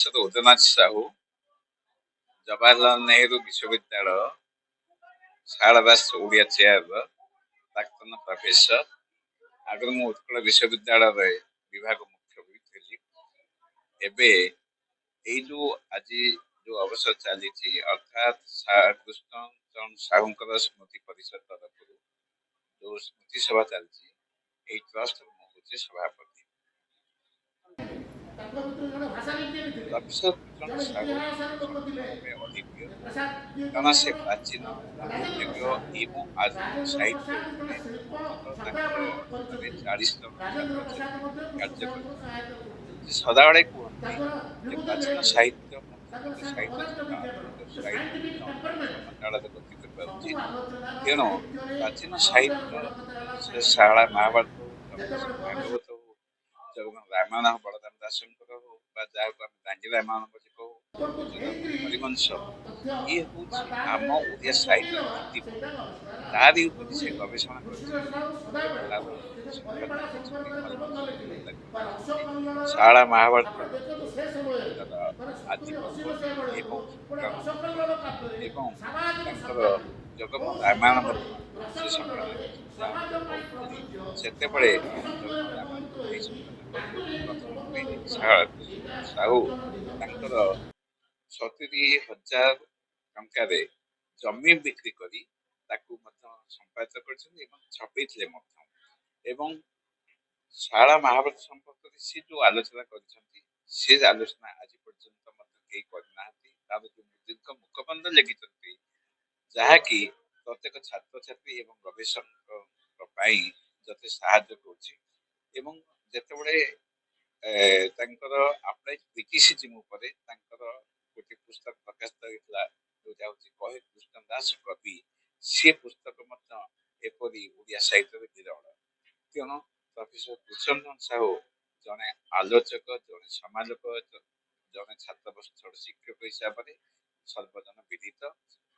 ଉଦୟନାଥ ସାହୁ ଜବାହରଲାଲ ନେହେରୁ ବିଶ୍ୱବିଦ୍ୟାଳୟ ଶାରଳା ଦାସ ଓଡ଼ିଆ ଚେୟାରର ପ୍ରାକ୍ତନ ପ୍ରଫେସର। ଆଗରୁ ମୁଁ ଉତ୍କଳ ବିଶ୍ୱବିଦ୍ୟାଳୟରେ ବିଭାଗ ମୁଖ୍ୟ ବି ଥିଲି। ଏବେ ଏଇ ଆଜି ଅବସର ଚାଲିଛି ଅର୍ଥାତ୍ କୃଷ୍ଣଚରଣ ସାହୁଙ୍କର ସ୍ମୃତି ପରିଷଦ ତରଫରୁ ଯୋଉ ସ୍ମୃତି ସଭା ଚାଲିଛି, ଏଇ ଟ୍ରଷ୍ଟ ମୁଁ ହଉଛି ସଭାପତି। ପ୍ରଫେସର କୃଷ୍ଣ ସାହୁ ସମ୍ପୂର୍ଣ୍ଣ ଭାବେ ଅଦ୍ୱିତୀୟ, କାରଣ ସେ ପ୍ରାଚୀନ ଗ୍ରହଣଯୋଗ୍ୟ ଏବଂ ଆଧୁନିକ ସାହିତ୍ୟ ଉପରେ ମୋଟ ତାଙ୍କର ଅଧୀନରେ 40 ଜଣ ଛାତ୍ରଛାତ୍ରୀ କାର୍ଯ୍ୟ କରିଛନ୍ତି। ସେ ସଦାବେଳେ କୁହନ୍ତି ଯେ ପ୍ରାଚୀନ ସାହିତ୍ୟ ମଧ୍ୟଯୁଗୀୟ ସାହିତ୍ୟ ସହିତ ଆଧୁନିକ ସାହିତ୍ୟ ମଧ୍ୟ ସମତାଳରେ ଗତି କରିବା ଉଚିତ। ତେଣୁ ପ୍ରାଚୀନ ସାହିତ୍ୟ ସେ ଶାରଳା ମହାଭାରତ ହଉ, ଜଗନ୍ନାଥ ଭାଗବତ ହଉ, ଜଗନ୍ନାଥ ରାମାୟଣ ବଳରାମ ଦାସଙ୍କର ହଉ, ବା ଯାହାକୁ ଆମେ ଗାଞ୍ଜି ରାମାୟଣ ବୋଲି କହୁ, ଜଗନ୍ନାଥ ହରିବଂଶ, ଇଏ ହଉଛି ଆମ ଓଡ଼ିଆ ସାହିତ୍ୟର ଭିତ୍ତିଭୂମି। ତାରି ଉପରେ ସେ ଗବେଷଣା କରିଛନ୍ତି ଏବଂ ତାର ସମ୍ପାଦନା କରିଛନ୍ତି। ହରିବଂଶ ତାକୁ ଲେଖିଛନ୍ତି। ଶାରଳା ମହାଭାରତ ତାର ଆଦି ପର୍ବ ଏବଂ ସଂକ୍ରାନ୍ତି ଏବଂ ତାଙ୍କର ଜଗନ୍ନାଥ ରାମାୟଣ ମଧ୍ୟ ସେ ସମ୍ପାଦନା କରିଛନ୍ତି। ଯାହା ମୁଁ କହୁଥିଲି, ସେତେବେଳେ ଜଗନ୍ନାଥ ରାମାୟଣକୁ ନେଇ ସମ୍ପାଦନା କରୁଥିବା ପ୍ରଥମ ସାହୁ ତାଙ୍କର 70,000 ଟଙ୍କାରେ ଜମି ବିକ୍ରି କରି ତାକୁ ମଧ୍ୟ ସମ୍ପାଦିତ କରିଛନ୍ତି ଏବଂ ଛପେଇଥିଲେ ମଧ୍ୟ। ଏବଂ ଶାରଳା ମହାଭାରତ ସମ୍ପର୍କରେ ସେ ଯୋଉ ଆଲୋଚନା କରିଛନ୍ତି, ସେ ଆଲୋଚନା ଆଜି ପର୍ଯ୍ୟନ୍ତ ମଧ୍ୟ କେହି କରିନାହାନ୍ତି। ତାର ଯୋଉ ଦୀର୍ଘ ମୁଖବନ୍ଧ ଲେଖିଛନ୍ତି, ଯାହାକି ପ୍ରତ୍ୟେକ ଛାତ୍ରଛାତ୍ରୀ ଏବଂ ଗବେଷକଙ୍କ ପାଇଁ ଯଥେଷ୍ଟ ସାହାଯ୍ୟ କରୁଛି। ଏବଂ ଯେତେବେଳେ ତାଙ୍କର ଆପ୍ଲାଇଡ୍ କ୍ରିଟିସିଜିମ୍ ଉପରେ ତାଙ୍କର ଗୋଟେ ପୁସ୍ତକ ପ୍ରକାଶିତ ହେଇଥିଲା, ଯୋଉଟା ହଉଛି କହେ କୃଷ୍ଣ ଦାସ କବି, ସେ ପୁସ୍ତକ ମଧ୍ୟ ଏପରି ଓଡ଼ିଆ ସାହିତ୍ୟରେ ବିରଳ। ତେଣୁ ପ୍ରଫେସର କୃଷ୍ଣଚରଣ ସାହୁ ଜଣେ ଆଲୋଚକ, ଜଣେ ସମାଲୋଚକ, ଜଣେ ଛାତ୍ରବତ୍ସଳ ଶିକ୍ଷକ ହିସାବରେ ସର୍ବଜନ ବିଦିତ।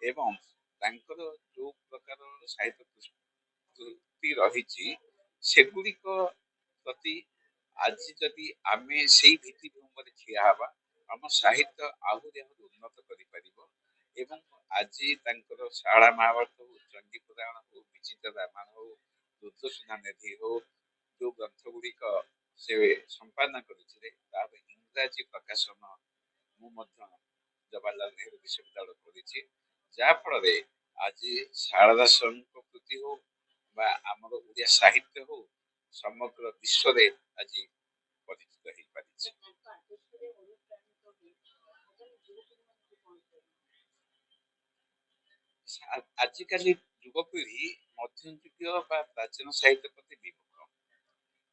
ଏବଂ ତାଙ୍କର ଯୋଉ ପ୍ରକାର ସାହିତ୍ୟ କୃତି ରହିଛି, ସେଗୁଡ଼ିକ ପ୍ରତି ଆଜି ଯଦି ଆମେ ସେଇ ଭିତ୍ତିଭୂମିରେ ଠିଆ ହେବା, ଆମ ସାହିତ୍ୟ ଆହୁରି ଆହୁରି ଉନ୍ନତ କରିପାରିବ। ଏବଂ ଆଜି ତାଙ୍କର ଶାରଳା ମହାଭାରତ ହଉ, ଚଣ୍ଡୀ ପୁରାଣ ହଉ, ବିଚିତ୍ର ରାମାୟଣ ହଉ, ରୁଦ୍ରସେନା ନିଧି ହଉ, ଯୋଉ ଗ୍ରନ୍ଥ ଗୁଡ଼ିକ ସେ ସମ୍ପାଦନା କରିଥିଲେ, ତାର ଇଂରାଜୀ ପ୍ରକାଶନ ମୁଁ ମଧ୍ୟ ଜବାହରଲାଲ ନେହେରୁ ବିଶ୍ୱବିଦ୍ୟାଳୟ କରିଛି। ଯାହା ଫଳରେ ଆଜି ଶାରଳା ଦାସଙ୍କ କୃତି ହଉ ବା ଆମର ଓଡ଼ିଆ ସାହିତ୍ୟ ହଉ, ସମଗ୍ର ବିଶ୍ୱରେ ଆଜି ପରିଚିତ ହେଇପାରିଛି। ଆଜିକାଲି ଯୁବପିଢି ମଧ୍ୟଯୁଗୀୟ ବା ପ୍ରାଚୀନ ସାହିତ୍ୟ ପ୍ରତି ବିମୁଖ,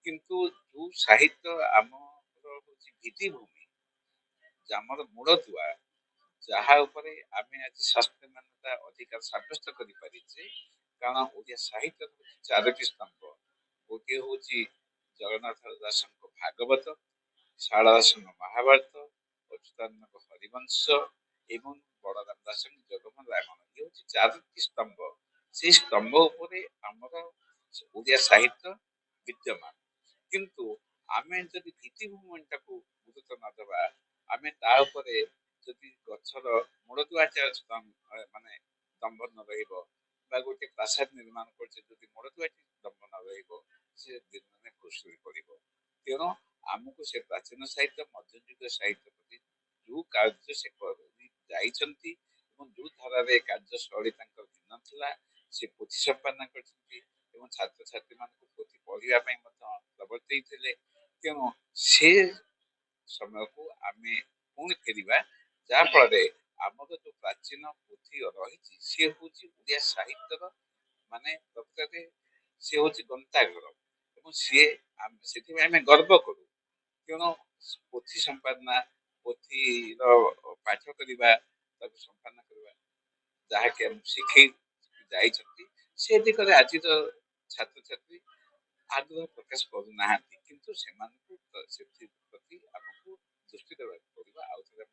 କିନ୍ତୁ ଯୋଉ ସାହିତ୍ୟ ଆମର ହଉଛି ଭିତ୍ତିଭୂମି, ଆମର ମୂଳଦୁଆ, ଯାହା ଉପରେ ଆମେ ଆଜି ଶାସ୍ତ୍ରୀୟ ମାନ୍ୟତା ଅଧିକାର ସାବ୍ୟସ୍ତ କରିପାରିଛେ। କାରଣ ଓଡ଼ିଆ ସାହିତ୍ୟର ହଉଛି 4ଟି ସ୍ତମ୍ଭ। ଗୋଟିଏ ହଉଛି ଜଗନ୍ନାଥ ଦାସଙ୍କ ଭାଗବତ, ଶାରଳା ଦାସଙ୍କ ମହାଭାରତ, ଅଚ୍ୟୁତାନନ୍ଦଙ୍କ ହରିବଂଶ ଏବଂ ବଳରାମ ଦାସଙ୍କ ଜଗନ୍ନାଥ ରାମାୟଣ। ଇଏ ହଉଛି 4ଟି ସ୍ତମ୍ଭ। ସେଇ ସ୍ତମ୍ଭ ଉପରେ ଆମର ଓଡ଼ିଆ ସାହିତ୍ୟ ବିଦ୍ୟମାନ। କିନ୍ତୁ ଆମେ ଯଦି ଭିତ୍ତିଭୂମିଟାକୁ ଗୁରୁତ୍ୱ ନ ଦେବା, ଆମେ ତା ଉପରେ ଯଦି ଗଛର ମୂଳଦୁଆ ମାନେ ଦମ୍ଭ ନ ରହିବ, ବା ଗୋଟେ ପ୍ରାସାଦ ନିର୍ମାଣ କରୁଛେ, ଯଦି ମୂଳଦୁଆଟି ଦମ୍ଭ ନ ରହିବ, ସେ ଦିନେ ଭୁଷୁଡ଼ି ପଡ଼ିବ। ତେଣୁ ଆମକୁ ସେ ପ୍ରାଚୀନ ସାହିତ୍ୟ, ମଧ୍ୟଯୁଗୀୟ ସାହିତ୍ୟ ପ୍ରତି ଯୋଉ କାର୍ଯ୍ୟ ସେ କରି ଯାଇଛନ୍ତି ଏବଂ ଯୋଉ ଧାରାରେ କାର୍ଯ୍ୟଶୈଳୀ ତାଙ୍କର ଭିନ୍ନ ଥିଲା, ସେ ପୋଥି ସମ୍ପାଦନା କରିଛନ୍ତି ଏବଂ ଛାତ୍ରଛାତ୍ରୀ ମାନଙ୍କୁ ପୋଥି ପଢିବା ପାଇଁ ମଧ୍ୟ ପ୍ରବର୍ତ୍ତେଇଥିଲେ। ତେଣୁ ସେ ସମୟକୁ ଆମେ ପୁଣି ଫେରିବା, ଯାହା ଫଳରେ ଆମର ଯୋଉ ପ୍ରାଚୀନ ପୋଥି ରହିଛି, ସିଏ ହଉଛି ଓଡ଼ିଆ ସାହିତ୍ୟର ମାନେ ପ୍ରକୃତରେ ସିଏ ହଉଛି ଗନ୍ତାଘର ଏବଂ ସିଏ ସେଥିପାଇଁ ଆମେ ଗର୍ବ କରୁ। ତେଣୁ ପୋଥି ସମ୍ପାଦନା, ପୋଥିର ପାଠ କରିବା, ତାକୁ ସମ୍ପାଦନା କରିବା, ଯାହାକି ଆମକୁ ଶିଖେଇ ଯାଇଛନ୍ତି, ସେ ଦିଗରେ ଆଜିର ଛାତ୍ରଛାତ୍ରୀ ଆଗ୍ରହ ପ୍ରକାଶ କରୁନାହାନ୍ତି। କିନ୍ତୁ ସେମାନଙ୍କୁ ସେଥିପ୍ରତି ଆମକୁ ଦୃଷ୍ଟି ଦେବାକୁ ପଡିବ। ଆଉ ଥରେ